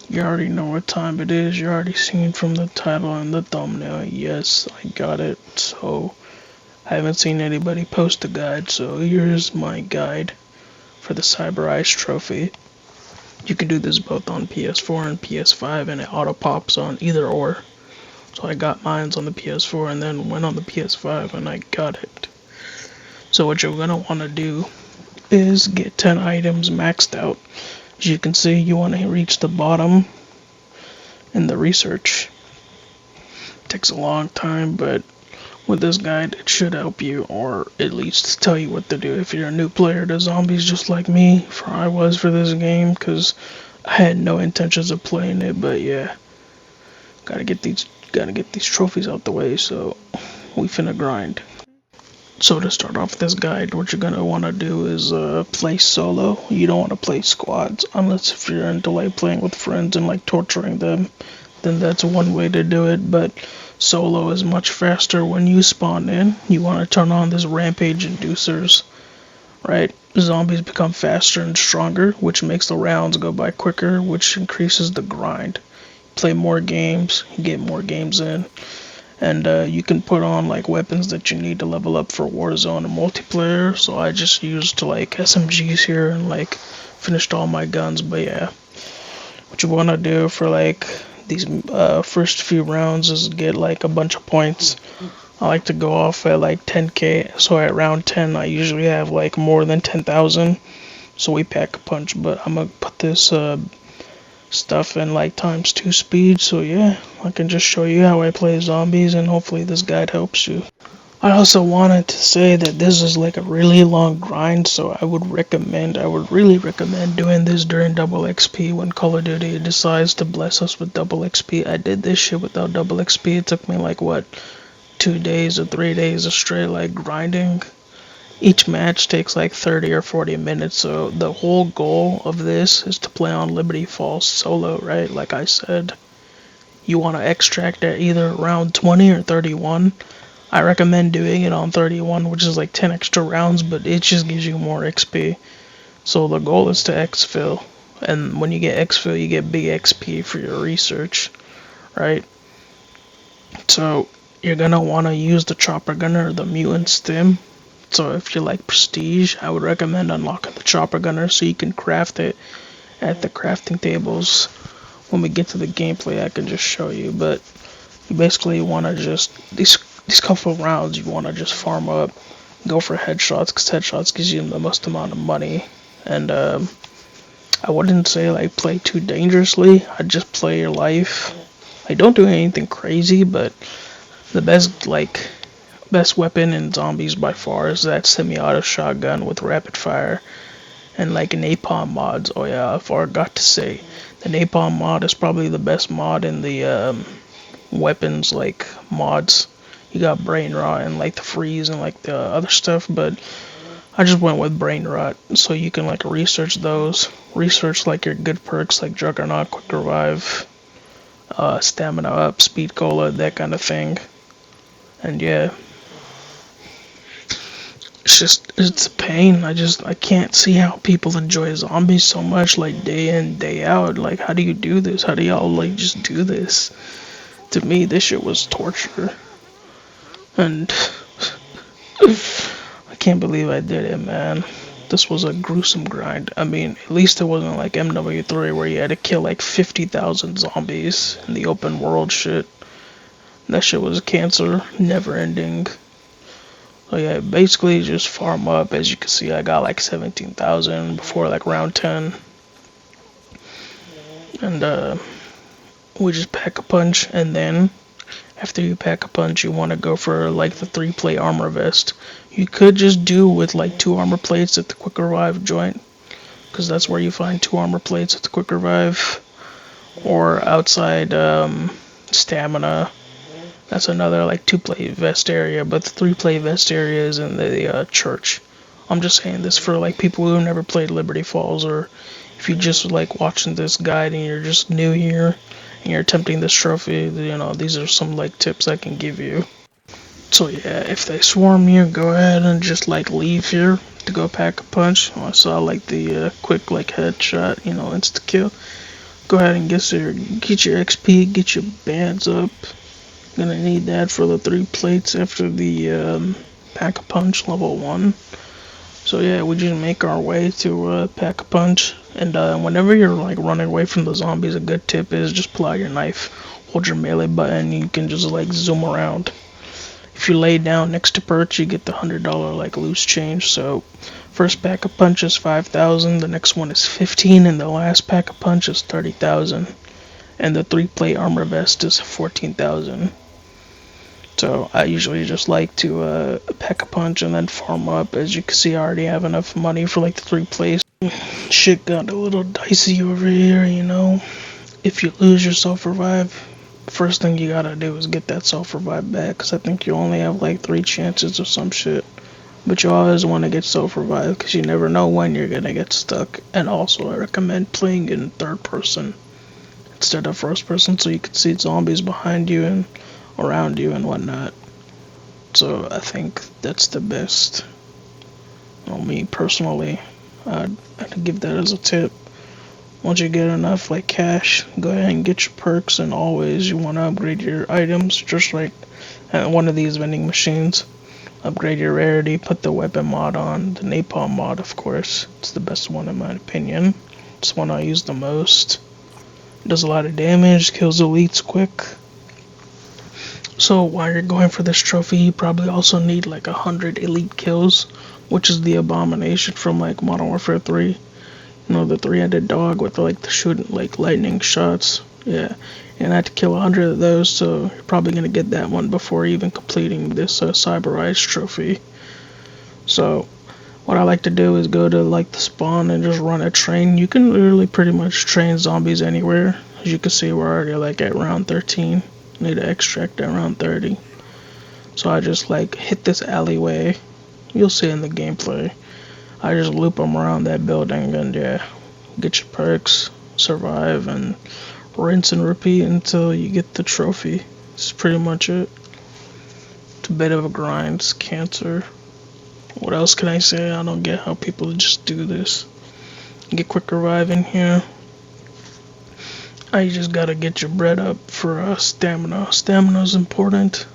You already know what time it is. You already seen from the title and the thumbnail. Yes, I got it. So, I haven't seen anybody post a guide, so here's my guide for the Cyberized trophy. You can do this both on PS4 and PS5, and it auto pops on either or. So I got mines on the PS4 and then went on the PS5 and I got it. So what you're gonna want to do is get 10 items maxed out. As you can see, you want to reach the bottom in the research. It takes a long time, but with this guide, it should help you, or at least tell you what to do if you're a new player to zombies just like me, for I was for this game, because I had no intentions of playing it, but yeah, gotta get these trophies out the way, so we finna grind. So to start off this guide, what you're gonna want to do is play solo. You don't want to play squads unless if you're into like playing with friends and like torturing them. Then that's one way to do it. But solo is much faster. When you spawn in, you want to turn on this rampage inducers, right? Zombies become faster and stronger, which makes the rounds go by quicker, which increases the grind. Play more games, get more games in, and you can put on like weapons that you need to level up for Warzone and multiplayer. So I just used like SMGs here and like finished all my guns. But yeah, what you want to do for like these first few rounds is get like a bunch of points. I like to go off at like 10k, so at round 10 I usually have like more than 10,000, so we pack a punch. But I'm gonna put this stuff in like ×2 speed, so yeah, I can just show you how I play zombies and hopefully this guide helps you. I also wanted to say that this is like a really long grind, so I would really recommend doing this during double XP when Call of Duty decides to bless us with double XP. I did this shit without double XP. It took me like what, 2 days or 3 days of straight like grinding. Each match takes like 30 or 40 minutes, so the whole goal of this is to play on Liberty Falls solo, right? Like I said, you want to extract at either round 20 or 31. I recommend doing it on 31, which is like 10 extra rounds, but it just gives you more XP. So the goal is to Exfil, and when you get Exfil, you get big XP for your research, right? So you're gonna want to use the chopper gunner or the mutant stim. So if you like prestige, I would recommend unlocking the chopper gunner so you can craft it at the crafting tables. When we get to the gameplay, I can just show you. But you basically want to just these couple of rounds, you want to just farm up, go for headshots, because headshots gives you the most amount of money. And I wouldn't say like play too dangerously. I'd just play your life. I don't do anything crazy, but the best weapon in zombies by far is that semi-auto shotgun with rapid fire and like napalm mods. Oh yeah, I forgot to say, the napalm mod is probably the best mod in the weapons like mods. You got brain rot and like the freeze and like the other stuff, but I just went with brain rot so you can like research those. Research like your good perks like Juggernaut, Quick Revive, Stamina Up, Speed Cola, that kind of thing. And yeah, it's a pain. I can't see how people enjoy zombies so much, like day in, day out. Like, how do you do this? How do y'all like just do this? To me, this shit was torture. And I can't believe I did it, man. This was a gruesome grind. I mean, at least it wasn't like MW3 where you had to kill like 50,000 zombies in the open world shit. That shit was cancer, never ending. So yeah, basically just farm up. As you can see, I got like 17,000 before like round 10. And we just pack a punch, and then after you pack a punch, you want to go for like the 3-plate armor vest. You could just do with like 2 armor plates at the quick revive joint, because that's where you find 2 armor plates at the quick revive, or outside stamina. That's another like 2-plate vest area, but the 3-plate vest area is in the church. I'm just saying this for like people who have never played Liberty Falls, or if you just like watching this guide and you're just new here and you're attempting this trophy, you know, these are some like tips I can give you. So yeah, if they swarm you, go ahead and just like leave here to go pack a punch. I saw like the quick like headshot, you know, insta kill. Go ahead and get your XP, get your bands up. Gonna need that for the 3 plates after the Pack-a-Punch level 1. So yeah, we just make our way to Pack-a-Punch, and whenever you're like running away from the zombies, a good tip is just pull out your knife, hold your melee button, you can just like zoom around. If you lay down next to perch, you get the $100 like loose change. So first Pack-a-Punch is 5,000, the next one is 15, and the last Pack-a-Punch is 30,000, and the 3-plate armor vest is 14,000. So I usually just like to pack a punch and then farm up. As you can see, I already have enough money for like the 3 plays. Shit got a little dicey over here, you know. If you lose your self-revive, first thing you gotta do is get that self-revive back. Cause I think you only have like 3 chances or some shit. But you always want to get self-revive because you never know when you're gonna get stuck. And also I recommend playing in third person instead of first person so you can see zombies behind you and around you and whatnot. So I think that's the best. Well, me personally, I'd give that as a tip. Once you get enough like cash, go ahead and get your perks, and always you want to upgrade your items, just like at one of these vending machines. Upgrade your rarity, put the weapon mod on, the napalm mod of course. It's the best one in my opinion. It's the one I use the most. Does a lot of damage, kills elites quick. So while you're going for this trophy, you probably also need like 100 elite kills, which is the abomination from like Modern Warfare 3. You know, the 3-headed dog with like the shooting like lightning shots. Yeah, and I had to kill 100 of those, so you're probably gonna get that one before even completing this Cyberized trophy. So what I like to do is go to like the spawn and just run a train. You can literally pretty much train zombies anywhere. As you can see, we're already like at round 13. Need to extract at round 30. So I just like hit this alleyway. You'll see in the gameplay. I just loop them around that building and yeah, get your perks, survive, and rinse and repeat until you get the trophy. That's pretty much it. It's a bit of a grind. It's cancer. What else can I say? I don't get how people just do this. Get quick revive in here. You just gotta get your bread up for stamina. Stamina's important.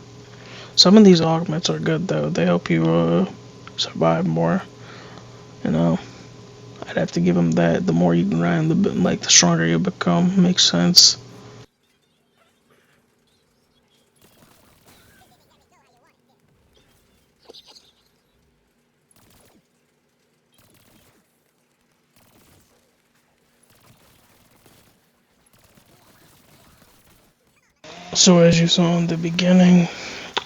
Some of these augments are good though. They help you survive more. You know, I'd have to give them that. The more you grind, the stronger you become. Makes sense. So as you saw in the beginning,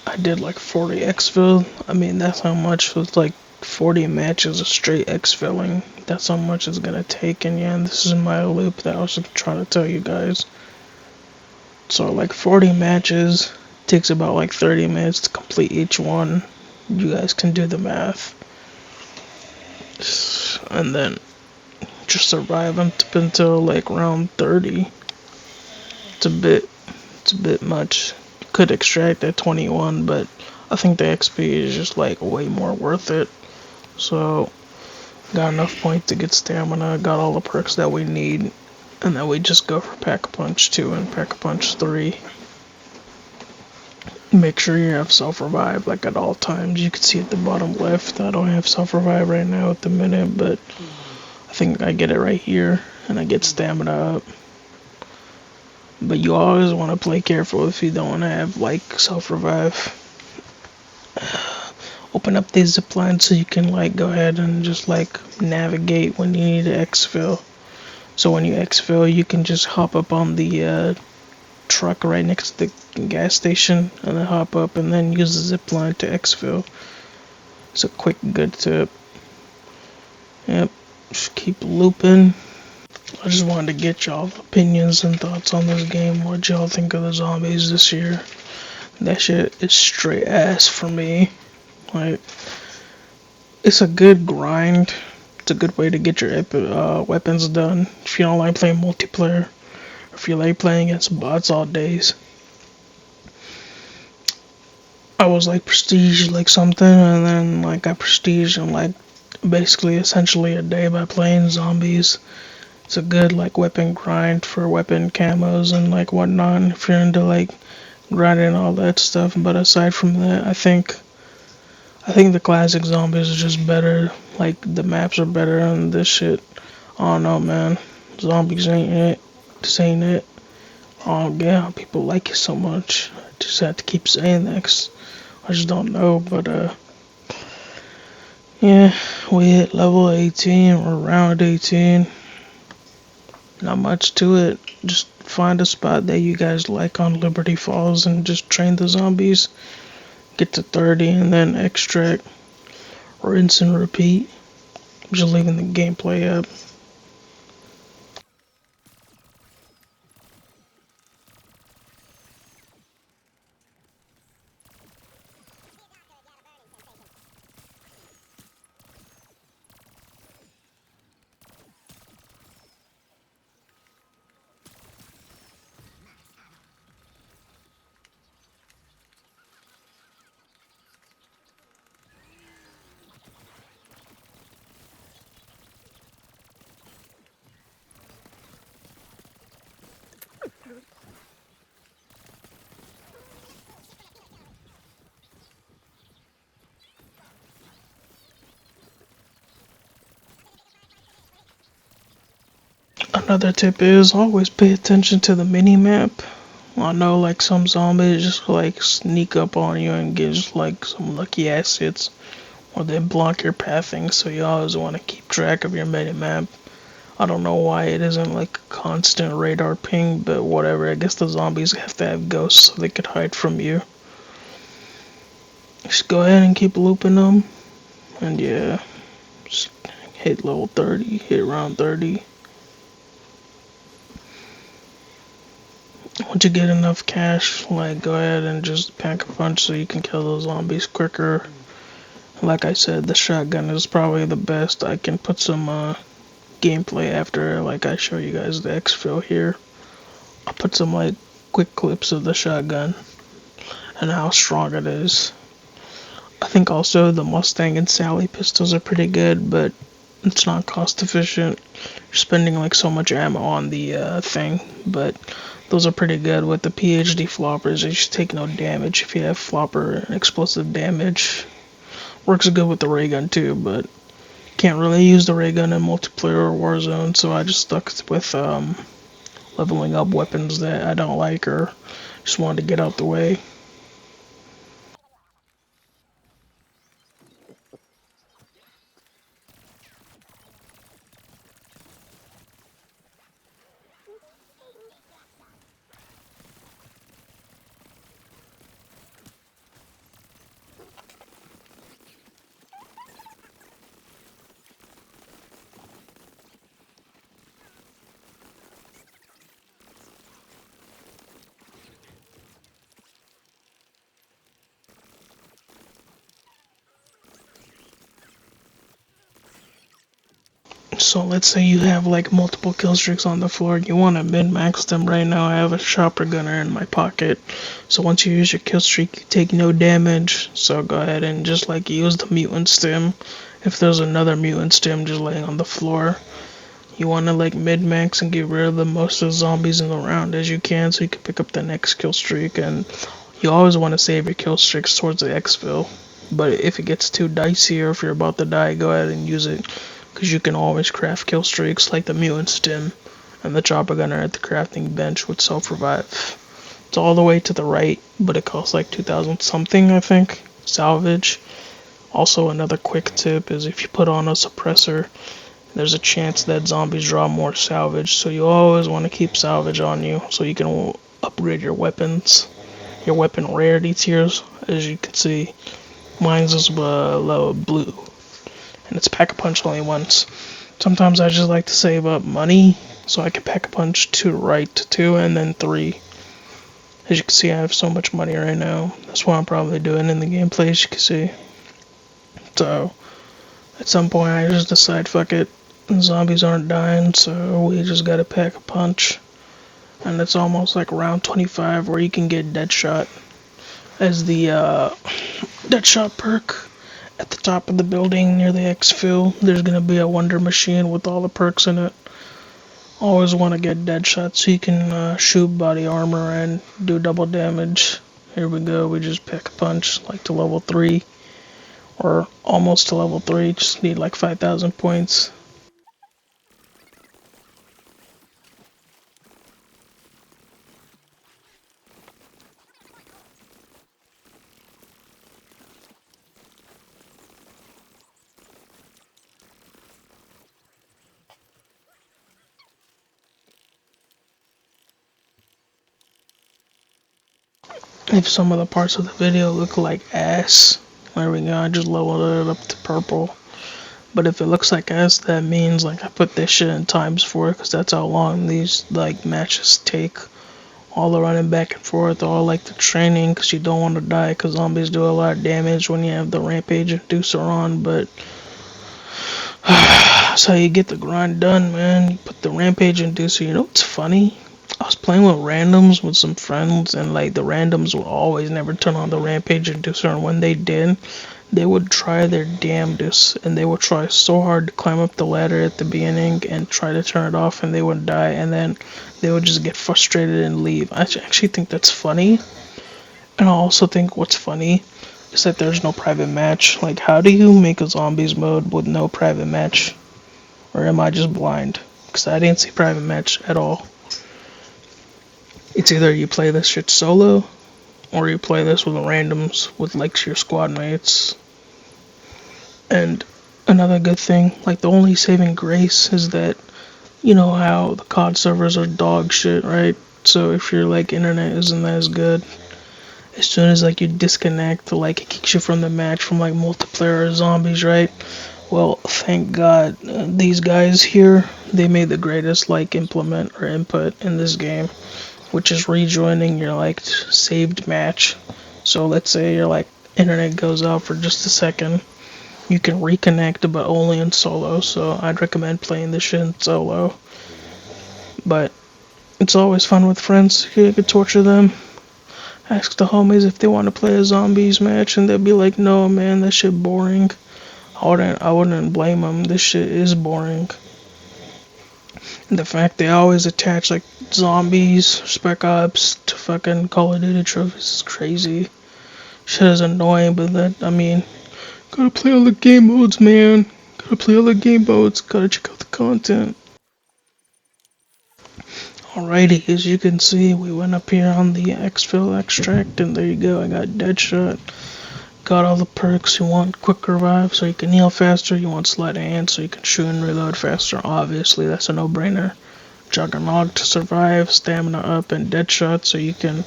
I did like 40 Exfil. I mean, that's how much with like 40 matches of straight Exfilling. That's how much it's gonna take. And yeah, this is my loop that I was trying to tell you guys. So like 40 matches takes about like 30 minutes to complete each one. You guys can do the math. And then just survive up until like round 30. It's a bit much. Could extract at 21, but I think the XP is just like way more worth it. So got enough points to get stamina, got all the perks that we need, and then we just go for Pack-a-Punch 2 and Pack-a-Punch 3. Make sure you have self-revive like at all times. You can see at the bottom left, I don't have self-revive right now at the minute, but I think I get it right here, and I get stamina up. But you always want to play careful if you don't want to have like self-revive. Open up these zip lines so you can like go ahead and just like navigate when you need to exfil. So when you exfil, you can just hop up on the truck right next to the gas station and then hop up and then use the zip line to exfil. It's a quick good tip. Yep, just keep looping. I just wanted to get y'all's opinions and thoughts on this game. What y'all think of the zombies this year? That shit is straight ass for me. Like, it's a good grind. It's a good way to get your weapons done. If you don't like playing multiplayer, if you like playing against bots all days. I was like prestige like something, and then like I prestige in like basically essentially a day by playing zombies. It's a good like weapon grind for weapon camos and like whatnot if you're into like grinding all that stuff. But aside from that, I think the classic zombies are just better. Like the maps are better on this shit. I don't know, man. Zombies ain't it. This ain't it. Oh yeah, people like it so much. I just have to keep saying that 'cause I just don't know. But yeah, we hit level 18 or round 18. Not much to it. Just find a spot that you guys like on Liberty Falls and just train the zombies. Get to 30 and then extract, rinse and repeat. Just leaving the gameplay up. Another tip is always pay attention to the mini map. I know like some zombies just like sneak up on you and get just like some lucky ass hits or they block your pathing, so you always want to keep track of your mini map. I don't know why it isn't like a constant radar ping, but whatever. I guess the zombies have to have ghosts so they could hide from you. Just go ahead and keep looping them, and yeah, just hit level 30, hit round 30. Once you get enough cash, like go ahead and just pack a punch so you can kill those zombies quicker. Like I said, the shotgun is probably the best. I can put some gameplay after, like I show you guys the Exfil here. I'll put some like quick clips of the shotgun and how strong it is. I think also the Mustang and Sally pistols are pretty good, but it's not cost efficient. You're spending like so much ammo on the thing, but those are pretty good with the PhD floppers. They just take no damage if you have flopper and explosive damage. Works good with the ray gun too, but can't really use the ray gun in multiplayer or Warzone, so I just stuck with leveling up weapons that I don't like or just wanted to get out the way. So let's say you have like multiple kill streaks on the floor. You want to min-max them right now. I have a chopper gunner in my pocket. So once you use your kill streak, you take no damage. So go ahead and just like use the mutant stim. If there's another mutant stim just laying on the floor, you want to like mid-max and get rid of the most of the zombies in the round as you can so you can pick up the next kill streak. And you always want to save your kill streaks towards the exfil. But if it gets too dicey or if you're about to die, go ahead and use it because you can always craft kill streaks like the mutant stim and the chopper gunner at the crafting bench with self-revive. It's all the way to the right, but it costs like 2,000 something, I think. Salvage. Also, another quick tip is if you put on a suppressor, there's a chance that zombies draw more salvage, so you always want to keep salvage on you so you can upgrade your weapons, your weapon rarity tiers. As you can see, mine's is low blue, and it's pack a punch only once. Sometimes I just like to save up money so I can pack a punch to right 2 and then 3. As you can see, I have so much money right now. That's what I'm probably doing in the gameplay, as you can see. So, at some point I just decide, fuck it, zombies aren't dying, so we just gotta pack a punch. And it's almost like round 25 where you can get Deadshot as the Deadshot perk. At the top of the building near the exfil, there's gonna be a wonder machine with all the perks in it. Always want to get dead shots so you can shoot body armor and do double damage. Here we go, we just pick a punch like to level 3 or almost to level 3, just need like 5,000 points. If some of the parts of the video look like ass, there we go, I just leveled it up to purple. But if it looks like ass, that means like I put this shit in times 4, because that's how long these like matches take. All the running back and forth, all like the training, because you don't want to die, because zombies do a lot of damage when you have the rampage inducer on. But that's how you get the grind done, man. You put the rampage inducer. You know what's funny? I was playing with randoms with some friends, and like the randoms would always never turn on the rampage inducer, and when they did, they would try their damnedest, and they would try so hard to climb up the ladder at the beginning and try to turn it off, and they would die, and then they would just get frustrated and leave. I actually think that's funny, and I also think what's funny is that there's no private match. Like, how do you make a zombies mode with no private match? Or am I just blind? Because I didn't see private match at all. It's either you play this shit solo, or you play this with randoms with like your squad mates. And another good thing, like the only saving grace is that you know how the COD servers are dog shit, right? So if your like internet isn't as good, as soon as like you disconnect, like it kicks you from the match from like multiplayer or zombies, right? Well, thank God these guys here, they made the greatest like implement or input in this game, which is rejoining your like saved match. So let's say your like internet goes out for just a second, you can reconnect, but only in solo. So I'd recommend playing this shit in solo. But it's always fun with friends. You could torture them. Ask the homies if they want to play a zombies match, and they'll be like, "No, man, that shit boring." I wouldn't blame them. This shit is boring. And the fact they always attach like zombies, spec ops to fucking Call of Duty trophies is crazy. Shit is annoying, but that I mean, gotta play all the game modes, man. Gotta play all the game modes. Gotta check out the content. Alrighty, as you can see, we went up here on the Exfil extract, and there you go. I got Deadshot. Got all the perks. You want quick revive so you can heal faster. You want sleight of hand so you can shoot and reload faster. Obviously, that's a no-brainer. Juggernaut to survive, stamina up, and Deadshot so you can.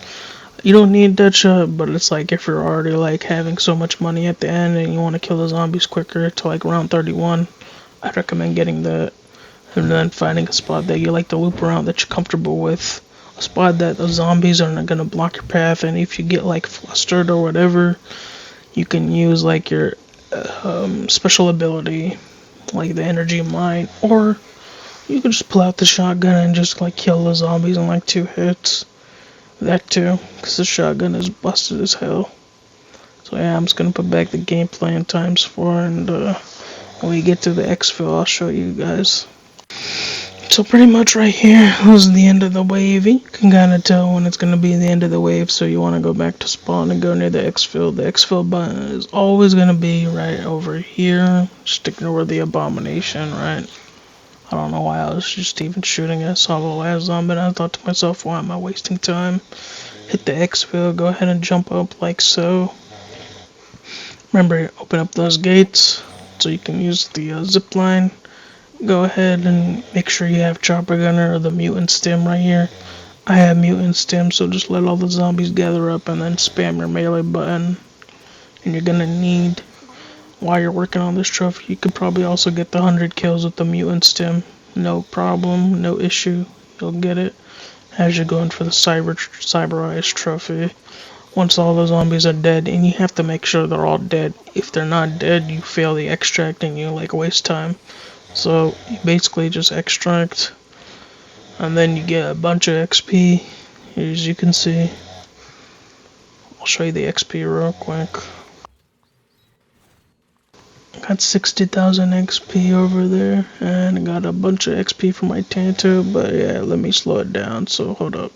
You don't need Deadshot, but it's like if you're already like having so much money at the end and you want to kill the zombies quicker to like round 31, I'd recommend getting that. And then finding a spot that you like to loop around that you're comfortable with. A spot that the zombies are not gonna block your path, and if you get like flustered or whatever, you can use like your special ability, like the energy mine, or you can just pull out the shotgun and just like kill the zombies in like 2 hits. That too, because the shotgun is busted as hell. So yeah, I'm just gonna put back the gameplay in times 4, and when we get to the Exfil, I'll show you guys. So pretty much right here was the end of the wave. You can kind of tell when it's going to be the end of the wave, so you want to go back to spawn and go near the Exfil. The Exfil button is always going to be right over here. Just ignore the abomination, right? I don't know why I was just even shooting at Solo last zombie, and I thought to myself, why am I wasting time? Hit the Exfil, go ahead and jump up like so. Remember, open up those gates so you can use the zip line. Go ahead and make sure you have Chopper Gunner or the Mutant Stim right here. I have Mutant Stim, so just let all the zombies gather up and then spam your melee button. And you're gonna need, while you're working on this trophy, you could probably also get the 100 kills with the Mutant Stim. No problem, no issue, you'll get it as you're going for the Cyberized trophy. Once all the zombies are dead, and you have to make sure they're all dead. If they're not dead, you fail the extract and you like waste time. So you basically just extract, and then you get a bunch of XP. Here, as you can see, I'll show you the XP real quick. got 60,000 XP over there, and I got a bunch of XP for my Tanto, but yeah, let me slow it down, so hold up.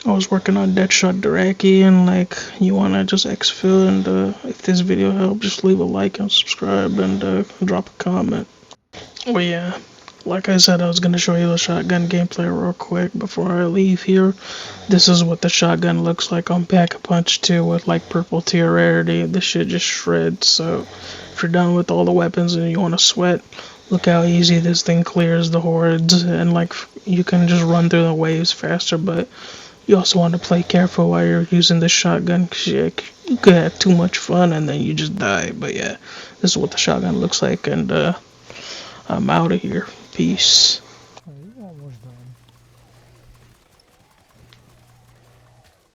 I was working on Deadshot Daraki, and like, you wanna just exfil, and if this video helped, just leave a like and subscribe, and drop a comment. Oh yeah, like I said, I was gonna show you the shotgun gameplay real quick before I leave here. This is what the shotgun looks like on Pack-a-Punch 2 with like purple tier rarity. This shit just shreds, so if you're done with all the weapons and you wanna sweat, look how easy this thing clears the hordes, and like, you can just run through the waves faster, but you also want to play careful while you're using this shotgun, because you could have too much fun and then you just die. But yeah, this is what the shotgun looks like, and I'm out of here. Peace.